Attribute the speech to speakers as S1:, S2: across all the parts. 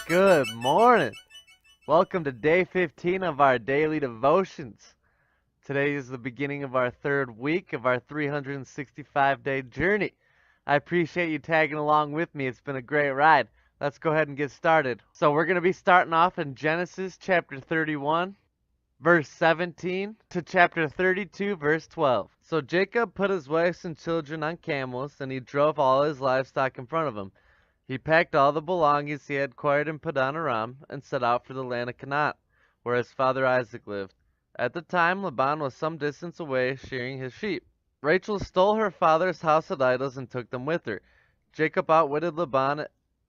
S1: Good morning. Welcome to day 15 of our daily devotions. Today is the beginning of our third week of our 365-day journey. I appreciate you tagging along with me. It's been a great ride. Let's go ahead and get started. So we're going to be starting off in Genesis chapter 31, verse 17 to chapter 32, verse 12. So Jacob put his wives and children on camels, and he drove all his livestock in front of him. He packed all the belongings he had acquired in Padan Aram and set out for the land of Canaan, where his father Isaac lived. At the time, Laban was some distance away shearing his sheep. Rachel stole her father's household idols and took them with her. Jacob outwitted Laban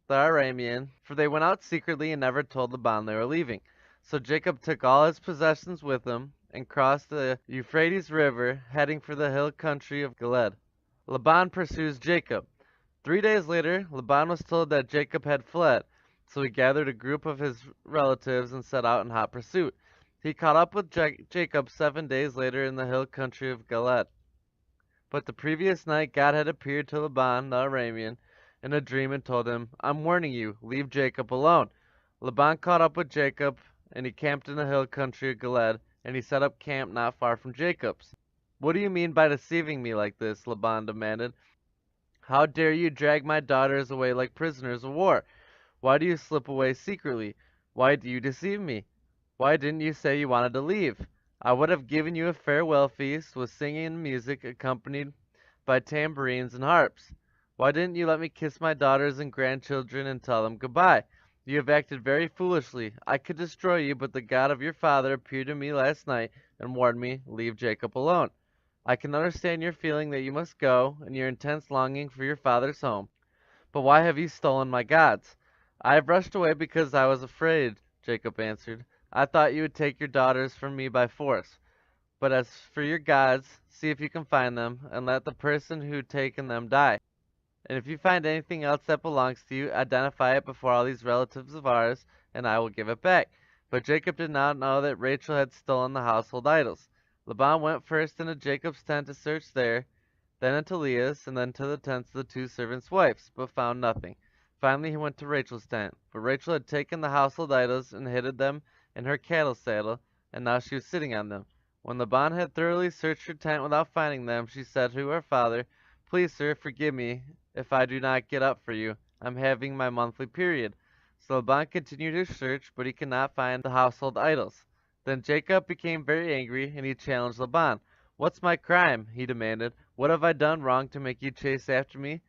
S1: the Aramean, for they went out secretly and never told Laban they were leaving. So Jacob took all his possessions with him and crossed the Euphrates River, heading for the hill country of Gilead. Laban pursues Jacob. 3 days later, Laban was told that Jacob had fled, so he gathered a group of his relatives and set out in hot pursuit. He caught up with Jacob 7 days later in the hill country of Gilead. But the previous night God had appeared to Laban the Aramean in a dream and told him, "I'm warning you, leave Jacob alone." Laban caught up with Jacob, and he camped in the hill country of Gilead, and he set up camp not far from Jacob's. "What do you mean by deceiving me like this?" Laban demanded. "How dare you drag my daughters away like prisoners of war? Why do you slip away secretly? Why do you deceive me? Why didn't you say you wanted to leave? I would have given you a farewell feast with singing and music accompanied by tambourines and harps. Why didn't you let me kiss my daughters and grandchildren and tell them goodbye? You have acted very foolishly. I could destroy you, but the God of your father appeared to me last night and warned me, 'Leave Jacob alone.' I can understand your feeling that you must go, and your intense longing for your father's home. But why have you stolen my gods?" "I have rushed away because I was afraid," Jacob answered. "I thought you would take your daughters from me by force. But as for your gods, see if you can find them, and let the person who taken them die. And if you find anything else that belongs to you, identify it before all these relatives of ours, and I will give it back." But Jacob did not know that Rachel had stolen the household idols. Laban went first into Jacob's tent to search there, then into Leah's, and then to the tents of the two servants' wives, but found nothing. Finally he went to Rachel's tent, but Rachel had taken the household idols and hidden them in her cattle saddle, and now she was sitting on them. When Laban had thoroughly searched her tent without finding them, she said to her father, "Please, sir, forgive me if I do not get up for you. I'm having my monthly period." So Laban continued his search, but he could not find the household idols. Then Jacob became very angry, and he challenged Laban. "What's my crime?" he demanded. "What have I done wrong to make you chase after me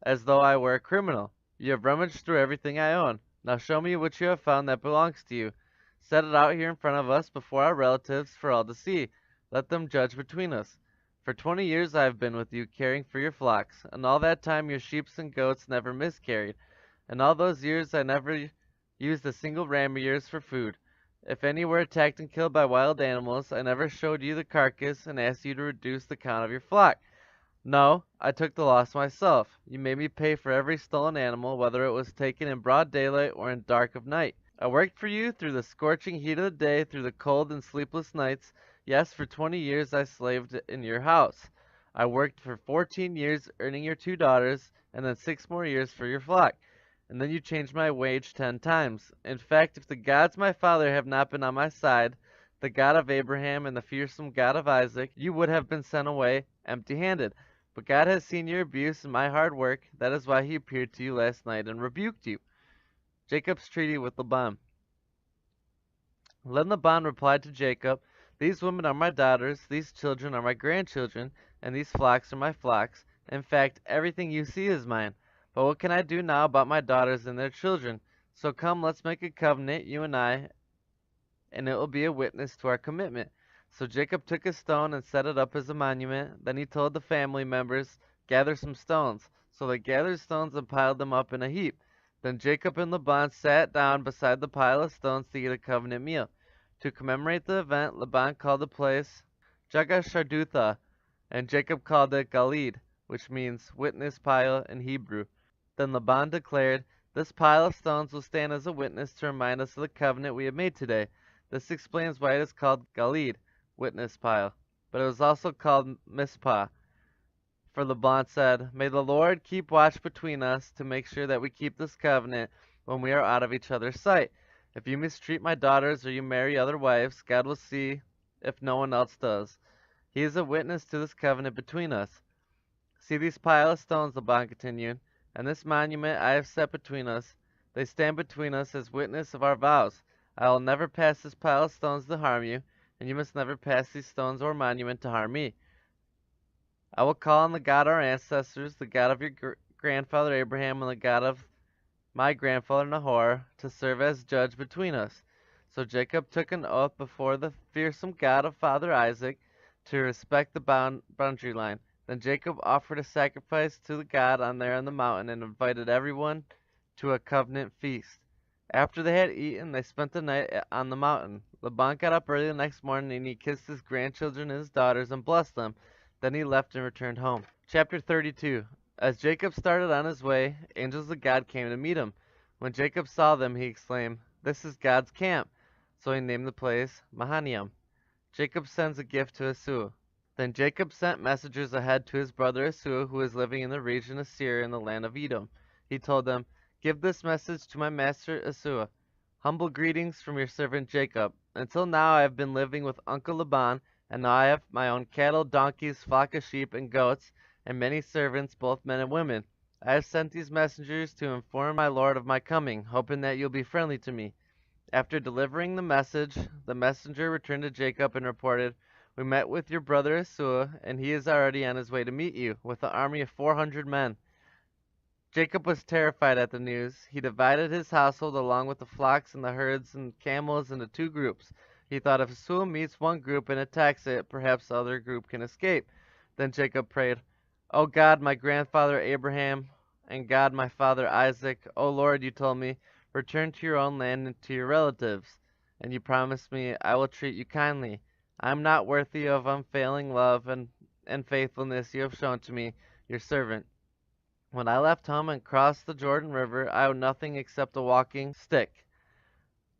S1: as though I were a criminal? You have rummaged through everything I own. Now show me what you have found that belongs to you. Set it out here in front of us before our relatives for all to see. Let them judge between us. For 20 years I have been with you, caring for your flocks, and all that time your sheep and goats never miscarried. And all those years I never used a single ram of yours for food. If any were attacked and killed by wild animals, I never showed you the carcass and asked you to reduce the count of your flock. No, I took the loss myself. You made me pay for every stolen animal, whether it was taken in broad daylight or in dark of night. I worked for you through the scorching heat of the day, through the cold and sleepless nights. Yes, for 20 years I slaved in your house. I worked for 14 years, earning your 2 daughters, and then 6 more years for your flock. And then you changed my wage 10 times. In fact, if the gods my father have not been on my side, the God of Abraham and the fearsome God of Isaac, you would have been sent away empty-handed. But God has seen your abuse and my hard work. That is why he appeared to you last night and rebuked you." Jacob's treaty with Laban. Then Laban replied to Jacob, "These women are my daughters, these children are my grandchildren, and these flocks are my flocks. In fact, everything you see is mine. But what can I do now about my daughters and their children? So come, let's make a covenant, you and I, and it will be a witness to our commitment." So Jacob took a stone and set it up as a monument. Then he told the family members, "Gather some stones." So they gathered stones and piled them up in a heap. Then Jacob and Laban sat down beside the pile of stones to eat a covenant meal. To commemorate the event, Laban called the place Jagashardutha, and Jacob called it Galid, which means witness pile in Hebrew. Then Laban declared, "This pile of stones will stand as a witness to remind us of the covenant we have made today." This explains why it is called Galid, witness pile, but it was also called Mizpah. For Laban said, "May the Lord keep watch between us to make sure that we keep this covenant. when we are out of each other's sight. If you mistreat my daughters or you marry other wives, God will see if no one else does. He is a witness to this covenant between us. See these pile of stones, Laban continued, and this monument I have set between us. They stand between us as witness of our vows. I will never pass this pile of stones to harm you, and you must never pass these stones or monument to harm me. I will call on the God of our ancestors, the God of your grandfather Abraham, and the God of my grandfather Nahor, to serve as judge between us. So Jacob took an oath before the fearsome God of father Isaac to respect the boundary line. Then Jacob offered a sacrifice to the God on there on the mountain and invited everyone to a covenant feast. After they had eaten, they spent the night on the mountain. Laban got up early the next morning and he kissed his grandchildren and his daughters and blessed them. Then he left and returned home. Chapter 32. As Jacob started on his way, angels of God came to meet him. When Jacob saw them, he exclaimed, "This is God's camp." So he named the place Mahanaim. Jacob sends a gift to Esau. Then Jacob sent messengers ahead to his brother Esau, who was living in the region of Seir in the land of Edom. He told them, "Give this message to my master Esau. Humble greetings from your servant Jacob. Until now I have been living with Uncle Laban, and now I have my own cattle, donkeys, flock of sheep, and goats, and many servants, both men and women. I have sent these messengers to inform my lord of my coming, hoping that you'll be friendly to me." After delivering the message, the messenger returned to Jacob and reported, "We met with your brother Esau, and he is already on his way to meet you, with an army of 400 men. Jacob was terrified at the news. He divided his household along with the flocks and the herds and camels into two groups. He thought if Esau meets one group and attacks it, perhaps the other group can escape. Then Jacob prayed, "O God, my grandfather Abraham, and God, my father Isaac, O Lord, you told me, return to your own land and to your relatives. And you promised me, I will treat you kindly. I am not worthy of unfailing love and faithfulness you have shown to me, your servant. When I left home and crossed the Jordan River, I owed nothing except a walking stick.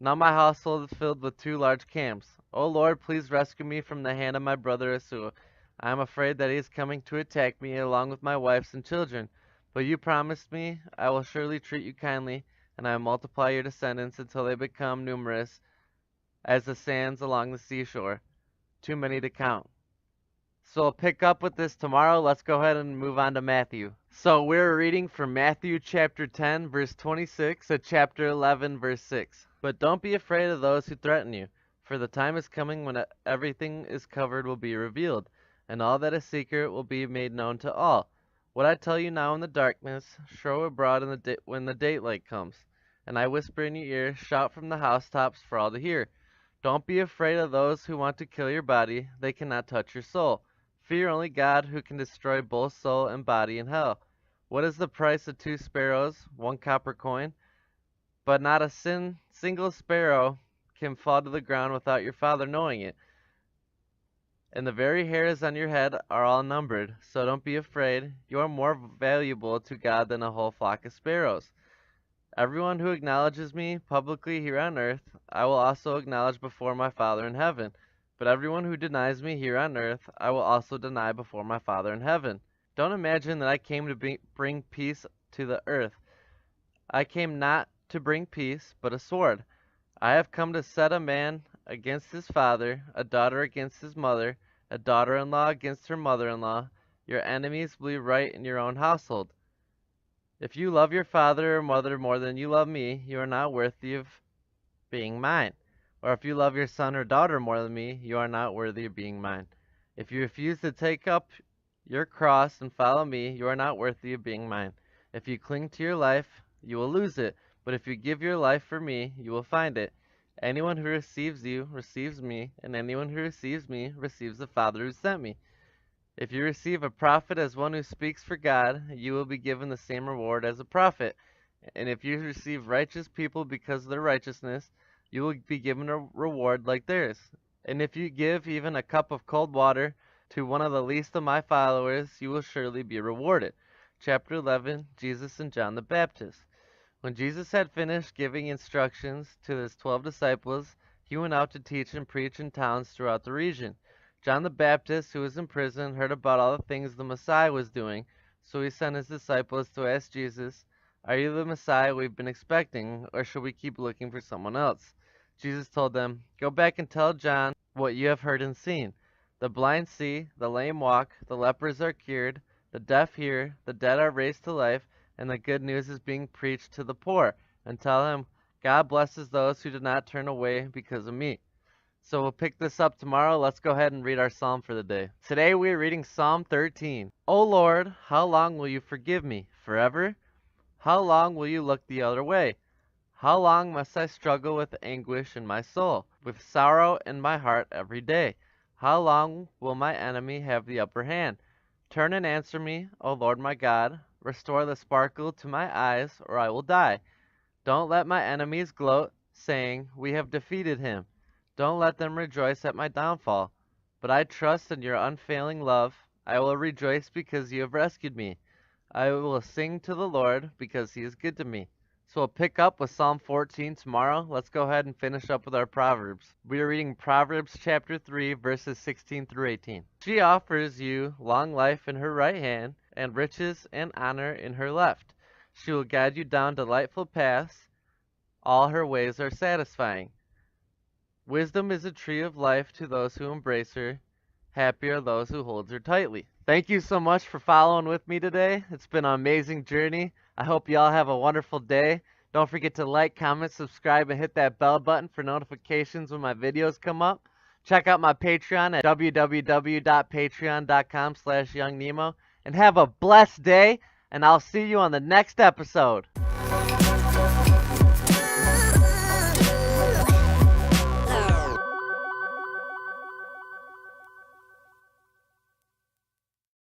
S1: Now my household is filled with two large camps. O Lord, please rescue me from the hand of my brother Esau. I am afraid that he is coming to attack me along with my wives and children. But you promised me, I will surely treat you kindly, and I will multiply your descendants until they become numerous as the sands along the seashore, too many to count." So we'll pick up with this tomorrow. Let's go ahead and move on to Matthew. So we're reading from Matthew chapter 10, verse 26 to chapter 11, verse 6. "But don't be afraid of those who threaten you, for the time is coming when everything is covered will be revealed, and all that is secret will be made known to all. What I tell you now in the darkness, show abroad when the daylight comes. And I whisper in your ear, shout from the housetops for all to hear. Don't be afraid of those who want to kill your body. They cannot touch your soul. Fear only God, who can destroy both soul and body in hell. What is the price of 2 sparrows, 1 copper coin? But not a single sparrow can fall to the ground without your Father knowing it. And the very hairs on your head are all numbered. So don't be afraid. You are more valuable to God than a whole flock of sparrows. Everyone who acknowledges me publicly here on earth, I will also acknowledge before my Father in heaven. But everyone who denies me here on earth, I will also deny before my Father in heaven. Don't imagine that I came to bring peace to the earth. I came not to bring peace, but a sword. I have come to set a man against his father, a daughter against his mother, a daughter-in-law against her mother-in-law. Your enemies will be right in your own household. If you love your father or mother more than you love me, you are not worthy of being mine. Or if you love your son or daughter more than me, you are not worthy of being mine. If you refuse to take up your cross and follow me, you are not worthy of being mine. If you cling to your life, you will lose it. But if you give your life for me, you will find it. Anyone who receives you receives me, and anyone who receives me receives the Father who sent me. If you receive a prophet as one who speaks for God, you will be given the same reward as a prophet. And if you receive righteous people because of their righteousness, you will be given a reward like theirs. And if you give even a cup of cold water to one of the least of my followers, you will surely be rewarded." Chapter 11, Jesus and John the Baptist. When Jesus had finished giving instructions to his 12 disciples, he went out to teach and preach in towns throughout the region. John the Baptist, who was in prison, heard about all the things the Messiah was doing, so he sent his disciples to ask Jesus, Are you the Messiah we've been expecting, or should we keep looking for someone else?" Jesus told them, "Go back and tell John what you have heard and seen. The blind see, the lame walk, the lepers are cured, the deaf hear, the dead are raised to life, and the good news is being preached to the poor. And tell him, God blesses those who do not turn away because of me." So we'll pick this up tomorrow. Let's go ahead and read our psalm for the day. Today we are reading Psalm 13. O Lord, how long will you forgive me? Forever? How long will you look the other way? How long must I struggle with anguish in my soul, with sorrow in my heart every day? How long will my enemy have the upper hand? Turn and answer me, O Lord my God. Restore the sparkle to my eyes, or I will die. Don't let my enemies gloat, saying, "We have defeated him." Don't let them rejoice at my downfall. But I trust in your unfailing love. I will rejoice because you have rescued me. I will sing to the Lord because he is good to me. So we'll pick up with Psalm 14 tomorrow. Let's go ahead and finish up with our Proverbs. We are reading Proverbs chapter 3, verses 16 through 18. She offers you long life in her right hand, and riches and honor in her left. She will guide you down delightful paths. All her ways are satisfying. Wisdom is a tree of life to those who embrace her. Happy are those who hold her tightly. Thank you so much for following with me today. It's been an amazing journey. I hope you all have a wonderful day. Don't forget to like, comment, subscribe, and hit that bell button for notifications when my videos come up. Check out my Patreon at www.patreon.com/YoungNemo. And have a blessed day, and I'll see you on the next episode.